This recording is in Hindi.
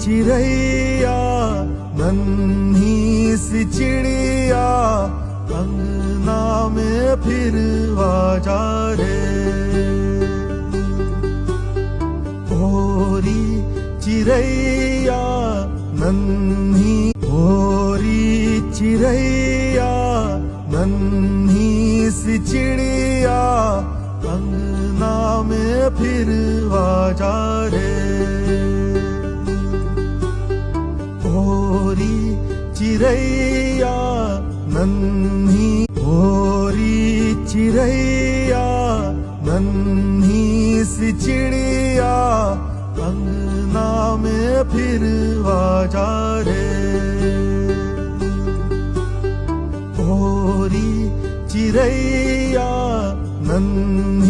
चिड़ैया नन्ही सी चिड़िया अंगना में फिर आजा रे। भोरी चिड़ैया नन्ही, भोरी चिड़ैया नन्ही सी चिड़िया अंगना में फिर आजा रे। भोरी चिड़ैया नन्ही, भोरी चिड़ैया नन्ही सी चिड़िया अंगना में फिर आजा रे। भोरी चिड़ैया नन्ही।